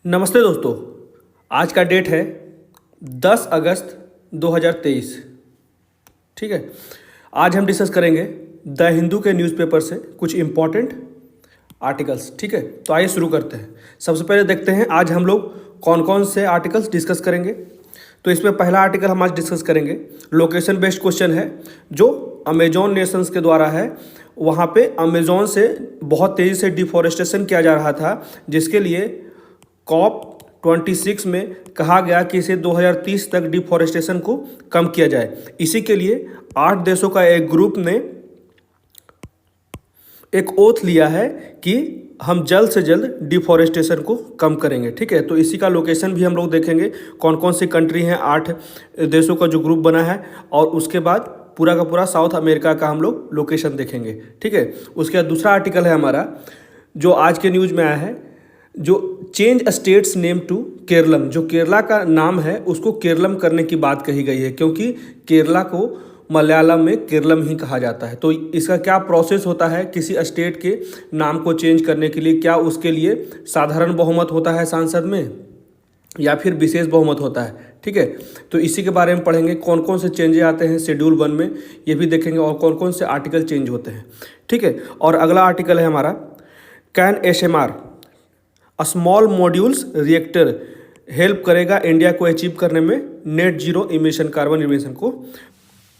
नमस्ते दोस्तों। आज का डेट है 10 अगस्त 2023। ठीक है। आज हम डिस्कस करेंगे द हिंदू के न्यूज़पेपर से कुछ इम्पॉर्टेंट आर्टिकल्स। ठीक है, तो आइए शुरू करते हैं। सबसे पहले देखते हैं आज हम लोग कौन कौन से आर्टिकल्स डिस्कस करेंगे। तो इसमें पहला आर्टिकल हम आज डिस्कस करेंगे, लोकेशन बेस्ड क्वेश्चन है जो अमेजॉन नेशंस के द्वारा है। वहाँ पे अमेजॉन से बहुत तेज़ी से डिफॉरेस्टेशन किया जा रहा था, जिसके लिए COP26 में कहा गया कि इसे 2030 तक डिफॉरेस्टेशन को कम किया जाए। इसी के लिए 8 देशों का एक ग्रुप ने एक ओथ लिया है कि हम जल्द से जल्द डिफॉरेस्टेशन को कम करेंगे। ठीक है, तो इसी का लोकेशन भी हम लोग देखेंगे, कौन कौन सी कंट्री हैं। 8 देशों का जो ग्रुप बना है, और उसके बाद पूरा का पूरा साउथ अमेरिका का हम लोग लोकेशन देखेंगे। ठीक है, उसके बाद दूसरा आर्टिकल है हमारा जो आज के न्यूज़ में आया है, जो change states name to Keralam. जो केरला का नाम है उसको केरलम करने की बात कही गई है, क्योंकि केरला को मलयालम में केरलम ही कहा जाता है। तो इसका क्या प्रोसेस होता है किसी स्टेट के नाम को चेंज करने के लिए? क्या उसके लिए साधारण बहुमत होता है सांसद में, या फिर विशेष बहुमत होता है? ठीक है, तो इसी के बारे में पढ़ेंगे, कौन कौन से चेंजेस आते हैं शेड्यूल 1 में, ये भी देखेंगे, और कौन कौन से आर्टिकल चेंज होते हैं। ठीक है, और अगला आर्टिकल है हमारा, can SMR small modules reactor help करेगा इंडिया को अचीव करने में net zero emission carbon emission को।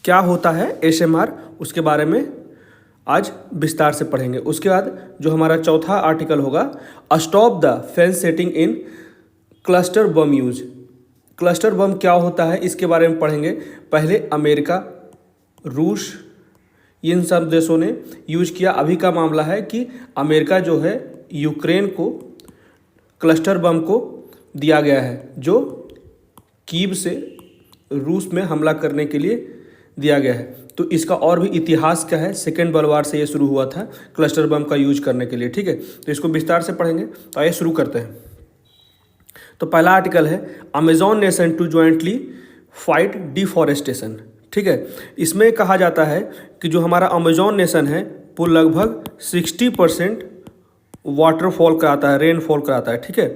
क्या होता है SMR, उसके बारे में आज विस्तार से पढ़ेंगे। उसके बाद जो हमारा चौथा आर्टिकल होगा, stop the fence setting in cluster bomb use. Cluster bomb क्या होता है इसके बारे में पढ़ेंगे। पहले अमेरिका, रूस, इन सब देशों ने यूज किया। अभी का मामला है कि अमेरिका जो है यूक्रेन को क्लस्टर बम को दिया गया है, जो कीव से रूस में हमला करने के लिए दिया गया है। तो इसका और भी इतिहास क्या है, सेकेंड वर्ल्ड वार से ये शुरू हुआ था क्लस्टर बम का यूज करने के लिए। ठीक है, तो इसको विस्तार से पढ़ेंगे। तो आइए शुरू करते हैं। तो पहला आर्टिकल है, Amazon nation to jointly fight deforestation. ठीक है, इसमें कहा जाता है कि जो हमारा अमेजॉन नेशन है वो लगभग 60% वाटरफॉल कराता है, रेनफॉल कराता है। ठीक है,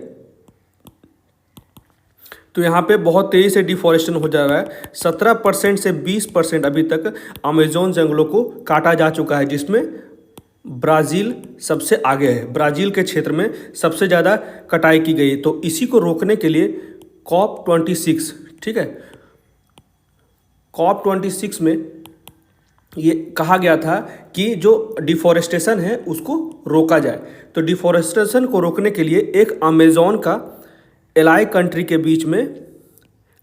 तो यहाँ पे बहुत तेज़ी से डिफॉरेस्टेशन हो जा रहा है। 17% से 20% अभी तक अमेजॉन जंगलों को काटा जा चुका है, जिसमें ब्राज़ील सबसे आगे है। ब्राज़ील के क्षेत्र में सबसे ज़्यादा कटाई की गई। तो इसी को रोकने के लिए COP26, ठीक है, COP26 में ये कहा गया था कि जो डिफॉरेस्टेशन है उसको रोका जाए। तो डिफॉरेस्टेशन को रोकने के लिए एक अमेजॉन का एलाई कंट्री के बीच में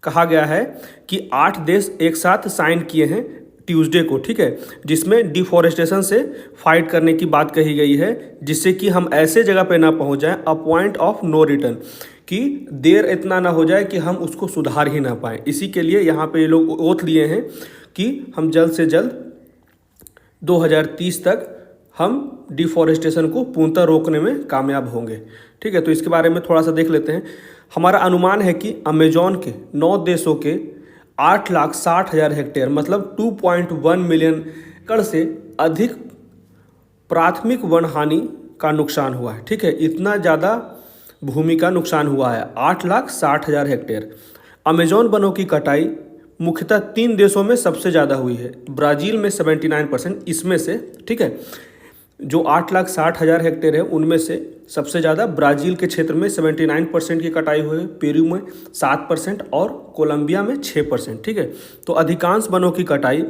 कहा गया है कि 8 देश एक साथ साइन किए हैं ट्यूसडे को। ठीक है, जिसमें डिफॉरेस्टेशन से फाइट करने की बात कही गई है, जिससे कि हम ऐसे जगह पे ना पहुंच जाएं, a point of no return, कि देर इतना ना हो जाए कि हम उसको सुधार ही ना पाएँ। इसी के लिए यहाँ पे ये लोग ओथ लिए हैं कि हम जल्द से जल्द 2030 तक हम डिफॉरेस्टेशन को पूर्णतः रोकने में कामयाब होंगे। ठीक है, तो इसके बारे में थोड़ा सा देख लेते हैं। हमारा अनुमान है कि अमेजॉन के 9 देशों के 8,60,000 हेक्टेयर, मतलब 2.1 मिलियन एकड़ से अधिक प्राथमिक वन हानि का नुकसान हुआ है। ठीक है, इतना ज़्यादा भूमि का नुकसान हुआ है, 8,60,000 हेक्टेयर। अमेजॉन वनों की कटाई मुख्यतः 3 देशों में सबसे ज़्यादा हुई है, ब्राज़ील में 79% इसमें से। ठीक है, जो 8,60,000 हेक्टेयर है उनमें से सबसे ज़्यादा ब्राज़ील के क्षेत्र में 79% की कटाई हुई है, पेरू में 7% और कोलंबिया में 6%। ठीक है, तो अधिकांश वनों की कटाई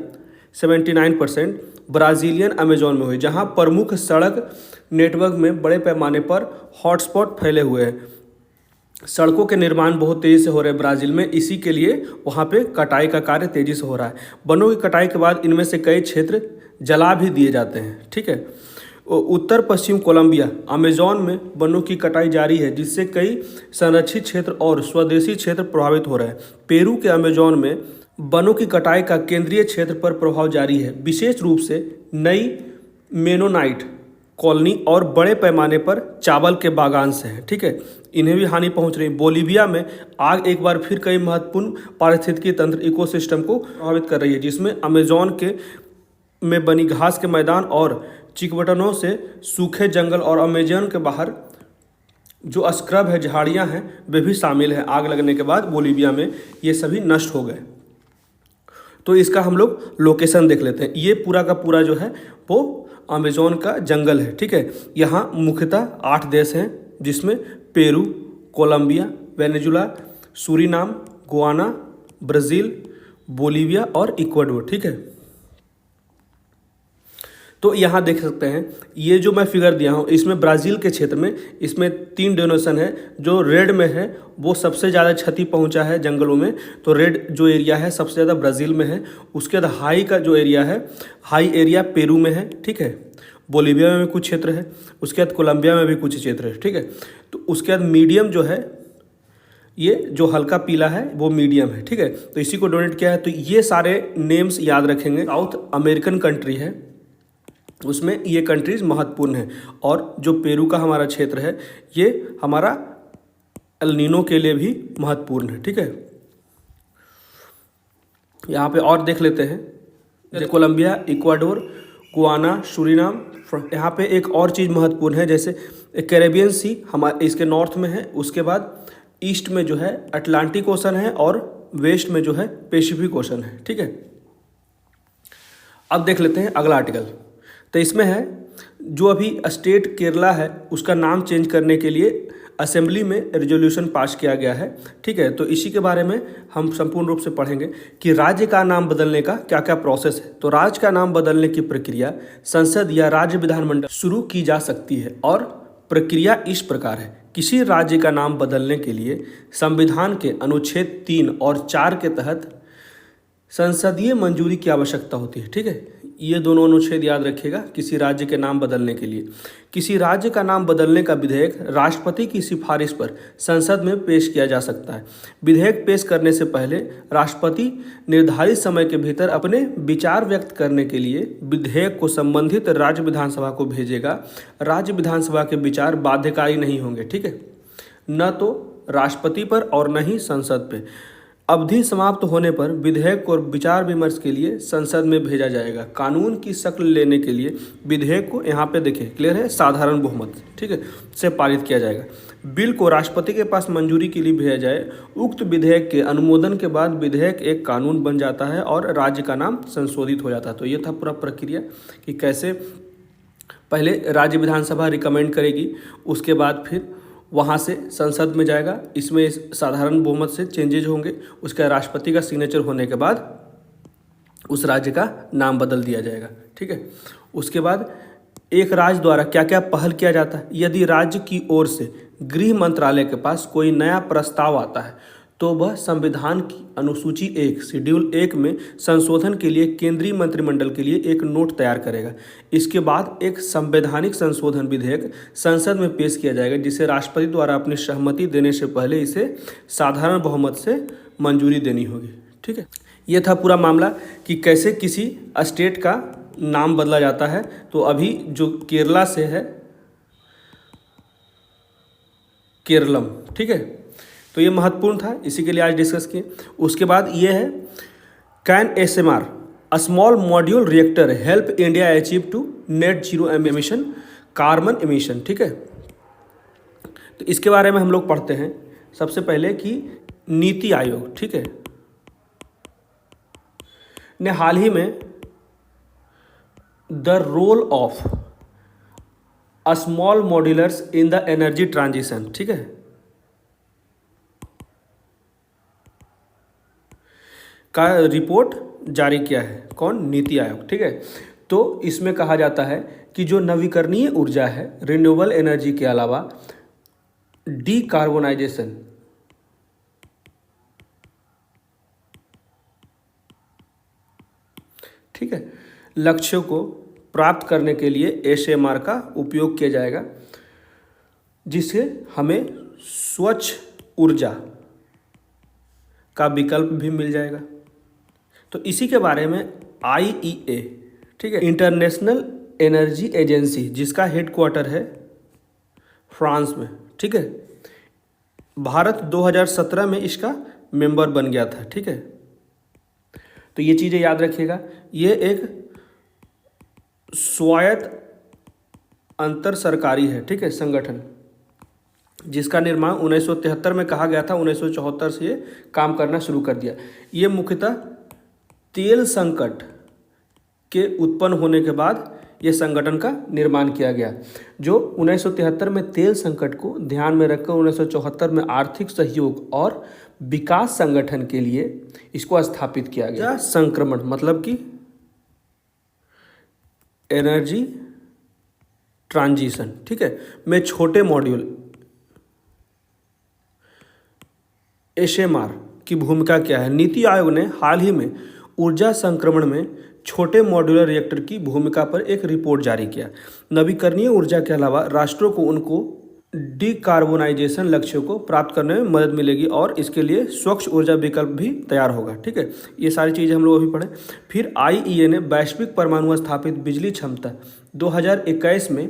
79% ब्राज़ीलियन अमेजॉन में हुई, जहां प्रमुख सड़क नेटवर्क में बड़े पैमाने पर हॉटस्पॉट फैले हुए हैं। सड़कों के निर्माण बहुत तेज़ी से हो रहे हैं ब्राज़ील में, इसी के लिए वहाँ पे कटाई का कार्य तेज़ी से हो रहा है। वनों की कटाई के बाद इनमें से कई क्षेत्र जला भी दिए जाते हैं। ठीक है, उत्तर पश्चिम कोलंबिया अमेजॉन में वनों की कटाई जारी है, जिससे कई संरक्षित क्षेत्र और स्वदेशी क्षेत्र प्रभावित हो रहे हैं। पेरू के अमेजॉन में वनों की कटाई का केंद्रीय क्षेत्र पर प्रभाव जारी है, विशेष रूप से नई मेनोनाइट कॉलोनी और बड़े पैमाने पर चावल के बागान से है। ठीक है, इन्हें भी हानि पहुंच रही। बोलीविया में आग एक बार फिर कई महत्वपूर्ण पारिस्थितिकी तंत्र इकोसिस्टम को प्रभावित कर रही है, जिसमें अमेजॉन के में बनी घास के मैदान और चिकबटनों से सूखे जंगल और अमेजन के बाहर जो स्क्रब है, झाड़ियाँ हैं, वे भी शामिल हैं। आग लगने के बाद बोलीविया में ये सभी नष्ट हो गए। तो इसका हम लोग लोकेशन देख लेते हैं। ये पूरा का पूरा जो है वो अमेजोन का जंगल है, ठीक है। यहाँ मुख्यतः 8 देश हैं, जिसमें Peru, Colombia, Venezuela, Suriname, Guyana, Brazil, Bolivia और इक्वाडोर, ठीक है। तो यहाँ देख सकते हैं, ये जो मैं फिगर दिया हूँ इसमें ब्राज़ील के क्षेत्र में इसमें 3 डोनेशन है। जो रेड में है वो सबसे ज़्यादा क्षति पहुँचा है जंगलों में, तो रेड जो एरिया है सबसे ज़्यादा ब्राज़ील में है। उसके बाद हाई का जो एरिया है, हाई एरिया पेरू में है, ठीक है। बोलीविया में भी कुछ क्षेत्र है, उसके बाद कोलंबिया में भी कुछ क्षेत्र है, ठीक है। तो उसके बाद मीडियम जो है, ये जो हल्का पीला है वो मीडियम है, ठीक है। तो इसी को डोनेट किया है। तो ये सारे नेम्स याद रखेंगे। साउथ अमेरिकन कंट्री है, उसमें ये कंट्रीज महत्वपूर्ण है। और जो पेरू का हमारा क्षेत्र है ये हमारा एल नीनो के लिए भी महत्वपूर्ण है, ठीक है। यहाँ पे और देख लेते हैं, जैसे कोलंबिया, इक्वाडोर, गुआना, सूरीनाम। यहाँ पे एक और चीज़ महत्वपूर्ण है, जैसे कैरेबियन सी हमारे इसके नॉर्थ में है, उसके बाद ईस्ट में जो है अटलांटिक ओशन है और वेस्ट में जो है पैसिफिक ओशन है, ठीक है। अब देख लेते हैं अगला आर्टिकल। तो इसमें है जो अभी स्टेट केरला है उसका नाम चेंज करने के लिए असेंबली में रेजोल्यूशन पास किया गया है, ठीक है। तो इसी के बारे में हम संपूर्ण रूप से पढ़ेंगे कि राज्य का नाम बदलने का क्या क्या प्रोसेस है। तो राज्य का नाम बदलने की प्रक्रिया संसद या राज्य विधानमंडल शुरू की जा सकती है और प्रक्रिया इस प्रकार है। किसी राज्य का नाम बदलने के लिए संविधान के अनुच्छेद 3 और 4 के तहत संसदीय मंजूरी की आवश्यकता होती है, ठीक है। ये दोनों अनुच्छेद याद रखिएगा किसी राज्य के नाम बदलने के लिए। किसी राज्य का नाम बदलने का विधेयक राष्ट्रपति की सिफारिश पर संसद में पेश किया जा सकता है। विधेयक पेश करने से पहले राष्ट्रपति निर्धारित समय के भीतर अपने विचार व्यक्त करने के लिए विधेयक को संबंधित राज्य विधानसभा को भेजेगा। राज्य विधानसभा के विचार बाध्यकारी नहीं होंगे, ठीक है, न तो राष्ट्रपति पर और न ही संसद पे। अवधि समाप्त होने पर विधेयक को विचार विमर्श के लिए संसद में भेजा जाएगा। कानून की शक्ल लेने के लिए विधेयक को, यहाँ पे देखिए क्लियर है, साधारण बहुमत, ठीक है, से पारित किया जाएगा। बिल को राष्ट्रपति के पास मंजूरी के लिए भेजा जाए। उक्त विधेयक के अनुमोदन के बाद विधेयक एक कानून बन जाता है और राज्य का नाम संशोधित हो जाता है। तो ये था पूरा प्रक्रिया कि कैसे पहले राज्य विधानसभा रिकमेंड करेगी, उसके बाद फिर वहाँ से संसद में जाएगा। इसमें साधारण बहुमत से चेंजेज होंगे। उसके राष्ट्रपति का सिग्नेचर होने के बाद उस राज्य का नाम बदल दिया जाएगा, ठीक है। उसके बाद एक राज्य द्वारा क्या क्या पहल किया जाता है। यदि राज्य की ओर से गृह मंत्रालय के पास कोई नया प्रस्ताव आता है तो वह संविधान की अनुसूची 1 शेड्यूल 1 में संशोधन के लिए केंद्रीय मंत्रिमंडल के लिए एक नोट तैयार करेगा। इसके बाद एक संवैधानिक संशोधन विधेयक संसद में पेश किया जाएगा, जिसे राष्ट्रपति द्वारा अपनी सहमति देने से पहले इसे साधारण बहुमत से मंजूरी देनी होगी, ठीक है। ये था पूरा मामला कि कैसे किसी स्टेट का नाम बदला जाता है। तो अभी जो केरला से है केरलम, ठीक है, तो ये महत्वपूर्ण था, इसी के लिए आज डिस्कस किए। उसके बाद ये है can SMR a small module reactor help India achieve to net zero emission carbon emission, ठीक है। तो इसके बारे में हम लोग पढ़ते हैं सबसे पहले कि नीति आयोग, ठीक है, ने हाल ही में the role of a small modulars in the energy transition, ठीक है, का रिपोर्ट जारी किया है। कौन? नीति आयोग, ठीक है। तो इसमें कहा जाता है कि जो नवीकरणीय ऊर्जा है, रिन्यूएबल एनर्जी के अलावा डीकार्बोनाइजेशन, ठीक है, लक्ष्यों को प्राप्त करने के लिए SMR का उपयोग किया जाएगा, जिससे हमें स्वच्छ ऊर्जा का विकल्प भी मिल जाएगा। तो इसी के बारे में IEA, ठीक है, इंटरनेशनल एनर्जी एजेंसी, जिसका हेडक्वार्टर है फ्रांस में, ठीक है, भारत 2017 में इसका मेंबर बन गया था, ठीक है। तो ये चीज़ें याद रखिएगा। ये एक स्वायत्त अंतर सरकारी है, ठीक है, संगठन। जिसका निर्माण 1973 में कहा गया था, 1974 से ये काम करना शुरू कर दिया। ये मुख्यतः तेल संकट के उत्पन्न होने के बाद ये संगठन का निर्माण किया गया। जो 1973 में तेल संकट को ध्यान में रखकर 1974 में आर्थिक सहयोग और विकास संगठन के लिए इसको स्थापित किया गया। संक्रमण मतलब कि एनर्जी ट्रांजिशन, ठीक है, में छोटे मॉड्यूल एसएमआर की भूमिका क्या है। नीति आयोग ने हाल ही में ऊर्जा संक्रमण में छोटे मॉड्यूलर रिएक्टर की भूमिका पर एक रिपोर्ट जारी किया। नवीकरणीय ऊर्जा के अलावा राष्ट्रों को उनको डिकार्बोनाइजेशन लक्ष्यों को प्राप्त करने में मदद मिलेगी और इसके लिए स्वच्छ ऊर्जा विकल्प भी तैयार होगा, ठीक है। ये सारी चीज़ें हम लोग अभी पढ़ें। फिर आईईए ने वैश्विक परमाणु स्थापित बिजली क्षमता 2021 में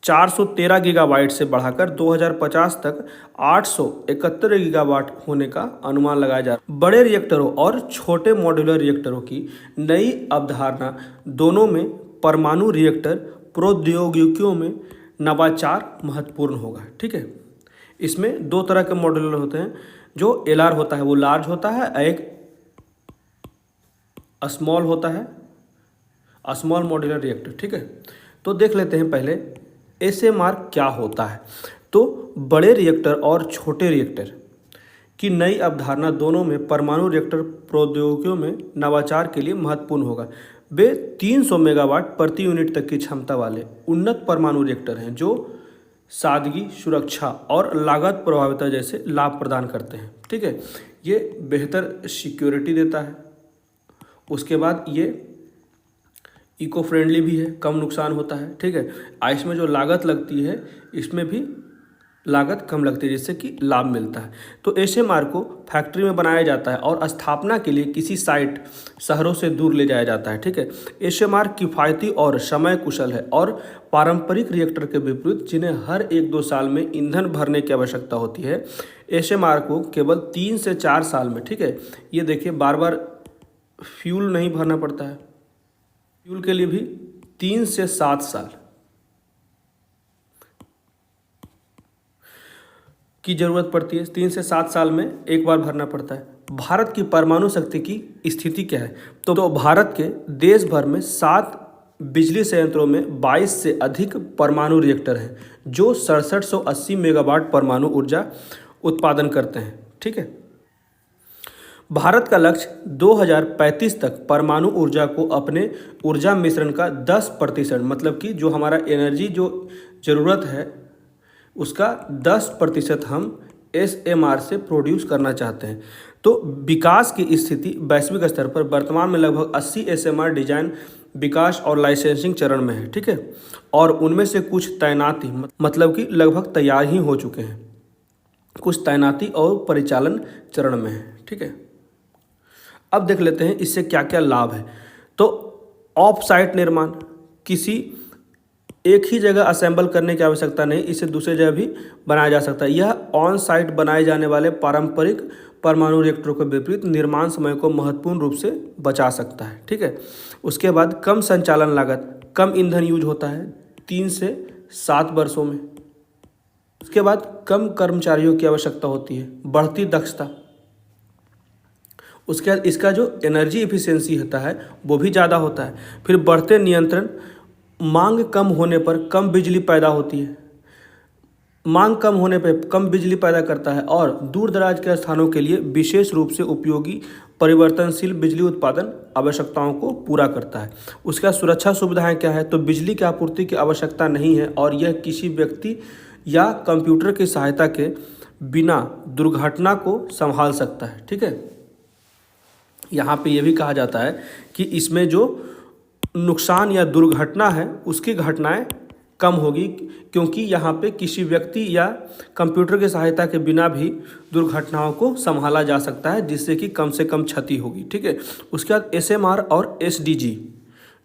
413 गीगावाट से बढ़ाकर 2050 तक 871 गीगावाट होने का अनुमान लगाया जा रहा है। बड़े रिएक्टरों और छोटे मॉड्यूलर रिएक्टरों की नई अवधारणा दोनों में परमाणु रिएक्टर प्रौद्योगिकियों में नवाचार महत्वपूर्ण होगा, ठीक है। इसमें दो तरह के मॉड्यूलर होते हैं। जो एलआर होता है वो लार्ज होता है, एक स्मॉल होता है, स्मॉल मॉड्यूलर रिएक्टर, ठीक है। तो देख लेते हैं पहले एसएमआर क्या होता है। तो बड़े रिएक्टर और छोटे रिएक्टर की नई अवधारणा दोनों में परमाणु रिएक्टर प्रौद्योगिकियों में नवाचार के लिए महत्वपूर्ण होगा। वे 300 मेगावाट प्रति यूनिट तक की क्षमता वाले उन्नत परमाणु रिएक्टर हैं जो सादगी, सुरक्षा और लागत प्रभाविता जैसे लाभ प्रदान करते हैं, ठीक है। ये बेहतर सिक्योरिटी देता है। उसके बाद ये इको फ्रेंडली भी है, कम नुकसान होता है, ठीक है। इसमें जो लागत लगती है इसमें भी लागत कम लगती है जिससे कि लाभ मिलता है। तो एसएमआर को फैक्ट्री में बनाया जाता है और स्थापना के लिए किसी साइट शहरों से दूर ले जाया जाता है, ठीक है। एसएमआर किफ़ायती और समय कुशल है और पारंपरिक रिएक्टर के विपरीत जिन्हें हर 1-2 साल में ईंधन भरने की आवश्यकता होती है, एसएमआर को केवल 3 से 4 साल में, ठीक है। ये देखिए बार बार फ्यूल नहीं भरना पड़ता है। फ्यूल के लिए भी 3 से 7 साल की जरूरत पड़ती है। 3 से 7 साल में एक बार भरना पड़ता है। भारत की परमाणु शक्ति की स्थिति क्या है? तो भारत के देश भर में 7 बिजली संयंत्रों में 22 से अधिक परमाणु रिएक्टर हैं जो 6780 मेगावाट परमाणु ऊर्जा उत्पादन करते हैं, ठीक है। भारत का लक्ष्य 2035 तक परमाणु ऊर्जा को अपने ऊर्जा मिश्रण का 10%, मतलब कि जो हमारा एनर्जी जो ज़रूरत है उसका 10% हम एसएमआर से प्रोड्यूस करना चाहते हैं। तो विकास की स्थिति वैश्विक स्तर पर वर्तमान में लगभग 80 एसएमआर डिजाइन, विकास और लाइसेंसिंग चरण में है, ठीक है। और उनमें से कुछ तैनाती मतलब कि लगभग तैयार ही हो चुके हैं, कुछ तैनाती और परिचालन चरण में है, ठीक है। अब देख लेते हैं इससे क्या क्या लाभ है। तो ऑफ साइट निर्माण, किसी एक ही जगह असेंबल करने की आवश्यकता नहीं, इसे दूसरी जगह भी बनाया जा सकता है। यह ऑन साइट बनाए जाने वाले पारंपरिक परमाणु रिएक्टरों के विपरीत निर्माण समय को महत्वपूर्ण रूप से बचा सकता है, ठीक है। उसके बाद कम संचालन लागत, कम ईंधन यूज होता है 3 से 7 वर्षों में। उसके बाद कम कर्मचारियों की आवश्यकता होती है, बढ़ती दक्षता। उसके बाद इसका जो एनर्जी एफिशिएंसी होता है वो भी ज़्यादा होता है। फिर बढ़ते नियंत्रण, मांग कम होने पर कम बिजली पैदा होती है, मांग कम होने पर कम बिजली पैदा करता है और दूर दराज के स्थानों के लिए विशेष रूप से उपयोगी परिवर्तनशील बिजली उत्पादन आवश्यकताओं को पूरा करता है। उसका सुरक्षा सुविधाएं क्या है? तो बिजली की आपूर्ति की आवश्यकता नहीं है और यह किसी व्यक्ति या कंप्यूटर की सहायता के बिना दुर्घटना को संभाल सकता है, ठीक है। यहाँ पे ये भी कहा जाता है कि इसमें जो नुकसान या दुर्घटना है उसकी घटनाएं कम होगी, क्योंकि यहाँ पे किसी व्यक्ति या कंप्यूटर की सहायता के बिना भी दुर्घटनाओं को संभाला जा सकता है, जिससे कि कम से कम क्षति होगी, ठीक है। उसके बाद एसएमआर और एसडीजी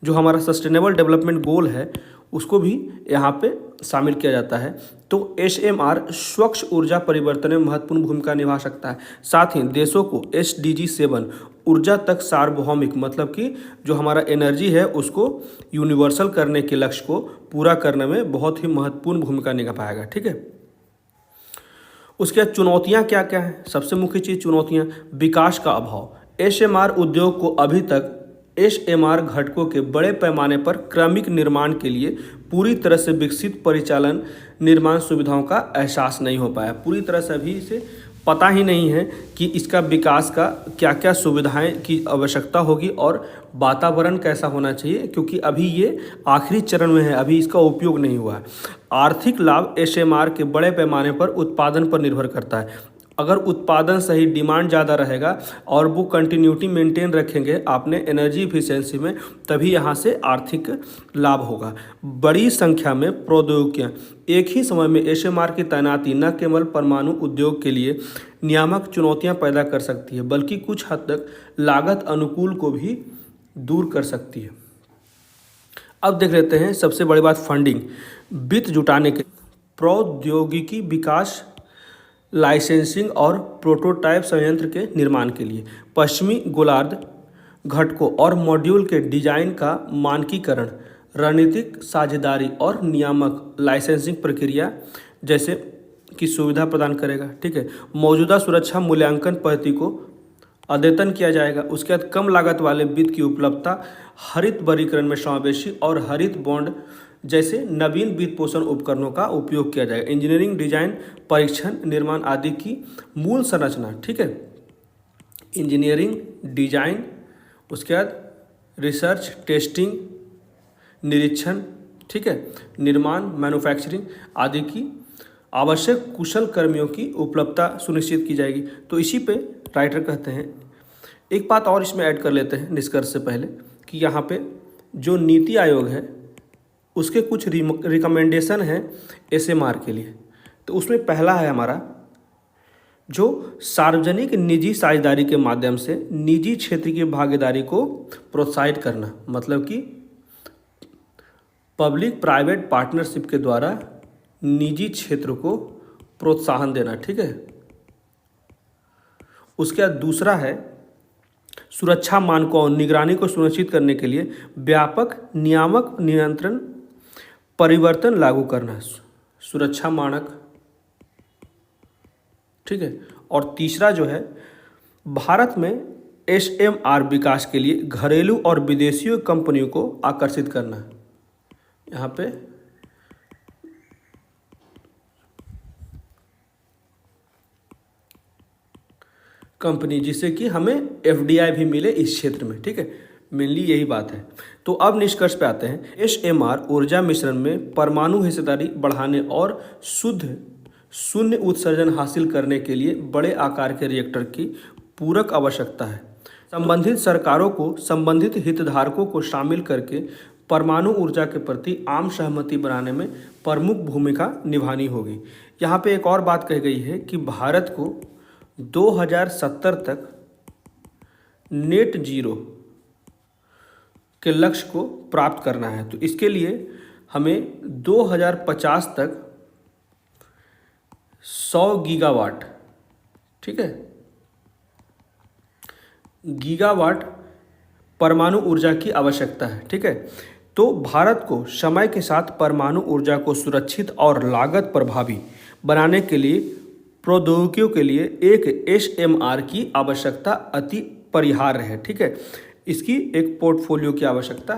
जो हमारा सस्टेनेबल डेवलपमेंट गोल है उसको भी यहाँ पे शामिल किया जाता है। तो एसएमआर स्वच्छ ऊर्जा परिवर्तन में महत्वपूर्ण भूमिका निभा सकता है। साथ ही देशों को एसडीजी 7 ऊर्जा तक सार्वभौमिक, मतलब कि जो हमारा एनर्जी है उसको यूनिवर्सल करने के लक्ष्य को पूरा करने में बहुत ही महत्वपूर्ण भूमिका निभा पाएगा, ठीक है। उसके बाद चुनौतियां क्या क्या हैं? सबसे मुख्य चीज़ चुनौतियां, विकास का अभाव। एसएमआर उद्योग को अभी तक एसएमआर घटकों के बड़े पैमाने पर क्रमिक निर्माण के लिए पूरी तरह से विकसित परिचालन निर्माण सुविधाओं का एहसास नहीं हो पाया। पूरी तरह से अभी इसे पता ही नहीं है कि इसका विकास का क्या क्या सुविधाएं की आवश्यकता होगी और वातावरण कैसा होना चाहिए, क्योंकि अभी ये आखिरी चरण में है, अभी इसका उपयोग नहीं हुआ है। आर्थिक लाभ एसएमआर के बड़े पैमाने पर उत्पादन पर निर्भर करता है। अगर उत्पादन सही, डिमांड ज़्यादा रहेगा और वो कंटिन्यूटी मेंटेन रखेंगे आपने एनर्जी इफिशिएंसी में, तभी यहाँ से आर्थिक लाभ होगा। बड़ी संख्या में प्रौद्योगिकियाँ एक ही समय में एसएमआर की तैनाती न केवल परमाणु उद्योग के लिए नियामक चुनौतियाँ पैदा कर सकती है, बल्कि कुछ हद तक लागत अनुकूल को भी दूर कर सकती है। अब देख लेते हैं सबसे बड़ी बात, फंडिंग। वित्त जुटाने के प्रौद्योगिकी विकास, लाइसेंसिंग और प्रोटोटाइप संयंत्र के निर्माण के लिए, पश्चिमी गोलार्ध घटकों और मॉड्यूल के डिजाइन का मानकीकरण, रणनीतिक साझेदारी और नियामक लाइसेंसिंग प्रक्रिया जैसे की सुविधा प्रदान करेगा। ठीक है, मौजूदा सुरक्षा मूल्यांकन पद्धति को अद्यतन किया जाएगा। उसके बाद कम लागत वाले वित्त की उपलब्धता, हरित वर्गीकरण में समावेशी और हरित बॉन्ड जैसे नवीन वित्त पोषण उपकरणों का उपयोग किया जाएगा। इंजीनियरिंग, डिजाइन, परीक्षण, निर्माण आदि की मूल संरचना। ठीक है, इंजीनियरिंग, डिजाइन, उसके बाद रिसर्च, टेस्टिंग, निरीक्षण, ठीक है, निर्माण, मैन्युफैक्चरिंग आदि की आवश्यक कुशल कर्मियों की उपलब्धता सुनिश्चित की जाएगी। तो इसी पे राइटर कहते हैं, एक बात और इसमें ऐड कर लेते हैं निष्कर्ष से पहले, कि यहाँ पे जो नीति आयोग है उसके कुछ रिकमेंडेशन है एसएमआर के लिए। तो उसमें पहला है हमारा, जो सार्वजनिक निजी साझेदारी के माध्यम से निजी क्षेत्र की भागीदारी को प्रोत्साहित करना, मतलब कि पब्लिक प्राइवेट पार्टनरशिप के द्वारा निजी क्षेत्र को प्रोत्साहन देना। ठीक है, उसके बाद दूसरा है सुरक्षा मानकों और निगरानी को सुनिश्चित करने के लिए व्यापक नियामक नियंत्रण परिवर्तन लागू करना, सुरक्षा मानक। ठीक है, और तीसरा जो है, भारत में एसएमआर विकास के लिए घरेलू और विदेशी कंपनियों को आकर्षित करना। यहाँ पे कंपनी, जिससे कि हमें एफडीआई भी मिले इस क्षेत्र में। ठीक है, मेनली यही बात है। तो अब निष्कर्ष पे आते हैं। एसएमआर ऊर्जा मिश्रण में परमाणु हिस्सेदारी बढ़ाने और शुद्ध शून्य उत्सर्जन हासिल करने के लिए बड़े आकार के रिएक्टर की पूरक आवश्यकता है। संबंधित सरकारों को संबंधित हितधारकों को शामिल करके परमाणु ऊर्जा के प्रति आम सहमति बनाने में प्रमुख भूमिका निभानी होगी। यहाँ पे एक और बात कही गई है कि भारत को 2070 तक नेट जीरो के लक्ष्य को प्राप्त करना है। तो इसके लिए हमें 2050 तक 100 गीगावाट, ठीक है, गीगावाट परमाणु ऊर्जा की आवश्यकता है। ठीक है, तो भारत को समय के साथ परमाणु ऊर्जा को सुरक्षित और लागत प्रभावी बनाने के लिए प्रौद्योगिकियों के लिए एक एसएमआर की आवश्यकता अति परिहार्य है। ठीक है, इसकी एक पोर्टफोलियो की आवश्यकता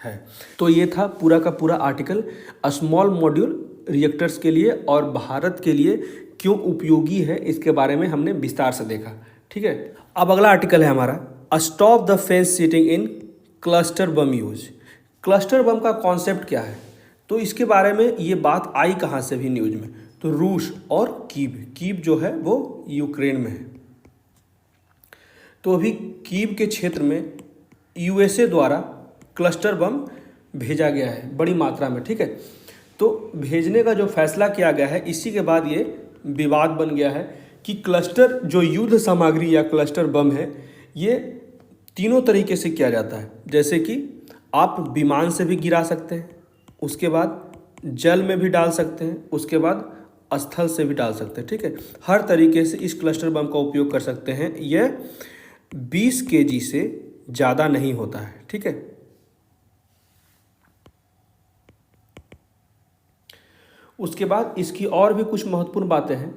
है। तो ये था पूरा का पूरा आर्टिकल स्मॉल मॉड्यूल रिएक्टर्स के लिए और भारत के लिए क्यों उपयोगी है, इसके बारे में हमने विस्तार से देखा। ठीक है, अब अगला आर्टिकल है हमारा stop the fence seating in cluster bomb use. Cluster bomb का कॉन्सेप्ट क्या है, तो इसके बारे में ये बात आई कहाँ से भी न्यूज में, तो रूस और कीव जो है वो यूक्रेन में है। तो अभी कीव के क्षेत्र में यूएसए द्वारा क्लस्टर बम भेजा गया है बड़ी मात्रा में। ठीक है, तो भेजने का जो फैसला किया गया है, इसी के बाद ये विवाद बन गया है कि क्लस्टर जो युद्ध सामग्री या क्लस्टर बम है, ये तीनों तरीके से किया जाता है। जैसे कि आप विमान से भी गिरा सकते हैं, उसके बाद जल में भी डाल सकते हैं, उसके बाद स्थल से भी डाल सकते हैं। ठीक है, हर तरीके से इस क्लस्टर बम का उपयोग कर सकते हैं। यह 20 केजी से ज़्यादा नहीं होता है। ठीक है, उसके बाद इसकी और भी कुछ महत्वपूर्ण बातें हैं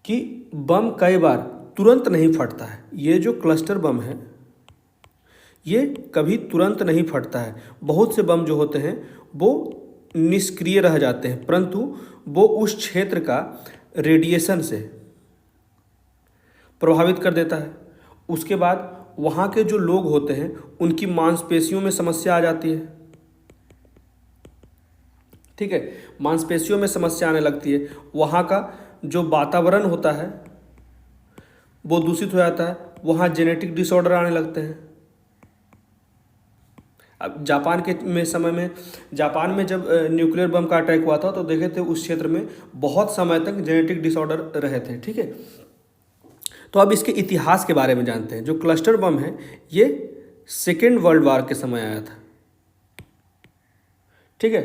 कि बम कई बार तुरंत नहीं फटता है। ये जो क्लस्टर बम है ये कभी तुरंत नहीं फटता है। बहुत से बम जो होते हैं वो निष्क्रिय रह जाते हैं, परंतु वो उस क्षेत्र का रेडिएशन से प्रभावित कर देता है। उसके बाद वहाँ के जो लोग होते हैं उनकी मांसपेशियों में समस्या आ जाती है। ठीक है, मांसपेशियों में समस्या आने लगती है। वहाँ का जो वातावरण होता है वो दूषित हो जाता है। वहाँ जेनेटिक डिसऑर्डर आने लगते हैं। अब जापान में जब न्यूक्लियर बम का अटैक हुआ था तो देखे थे उस क्षेत्र में बहुत समय तक जेनेटिक डिसऑर्डर रहे थे। ठीक है, तो अब इसके इतिहास के बारे में जानते हैं। जो क्लस्टर बम है ये सेकेंड वर्ल्ड वार के समय आया था। ठीक है,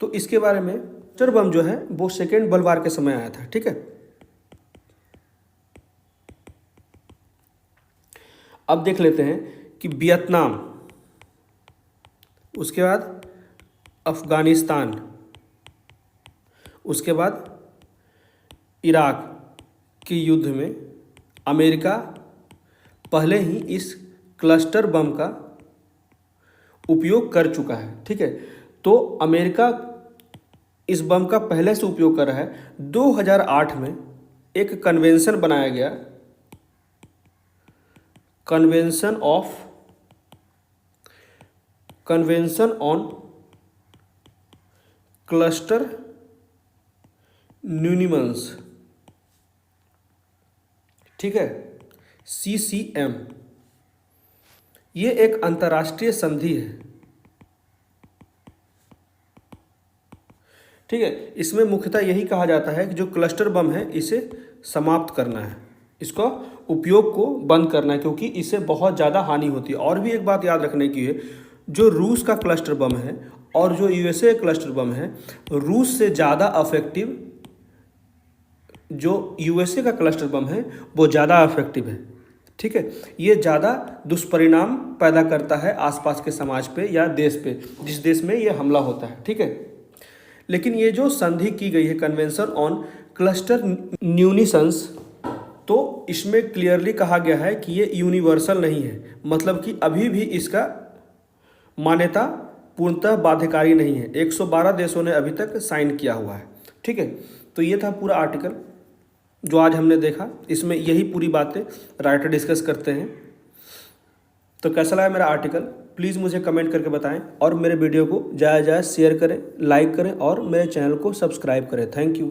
तो इसके बारे में क्लस्टर बम जो है वो सेकेंड वर्ल्ड वार के समय आया था। ठीक है, अब देख लेते हैं कि वियतनाम, उसके बाद अफ़गानिस्तान, उसके बाद इराक के युद्ध में अमेरिका पहले ही इस क्लस्टर बम का उपयोग कर चुका है। ठीक है, तो अमेरिका इस बम का पहले से उपयोग कर रहा है। 2008 में एक कन्वेंशन बनाया गया, कन्वेंशन ऑन क्लस्टर न्यूनिमंस। ठीक है, CCM। ये एक अंतर्राष्ट्रीय संधि है। ठीक है, इसमें मुख्यतः यही कहा जाता है कि जो क्लस्टर बम है इसे समाप्त करना है, इसका उपयोग को बंद करना है, क्योंकि इससे बहुत ज़्यादा हानि होती है। और भी एक बात याद रखने की है, जो रूस का क्लस्टर बम है और जो USA क्लस्टर बम है, रूस से ज़्यादा अफेक्टिव जो USA का क्लस्टर बम है वो ज़्यादा अफेक्टिव है। ठीक है, ये ज़्यादा दुष्परिणाम पैदा करता है आसपास के समाज पे या देश पे, जिस देश में ये हमला होता है। ठीक है, लेकिन ये जो संधि की गई है कन्वेंशन ऑन क्लस्टर न्यूनिशंस, तो इसमें क्लियरली कहा गया है कि ये यूनिवर्सल नहीं है, मतलब कि अभी भी इसका मान्यता पूर्णतः बाध्यकारी नहीं है। 112 देशों ने अभी तक साइन किया हुआ है। ठीक है, तो ये था पूरा आर्टिकल जो आज हमने देखा। इसमें यही पूरी बातें राइटर डिस्कस करते हैं। तो कैसा लगा मेरा आर्टिकल प्लीज़ मुझे कमेंट करके बताएं, और मेरे वीडियो को ज़्यादा से ज़्यादा शेयर करें, लाइक करें और मेरे चैनल को सब्सक्राइब करें। Thank you.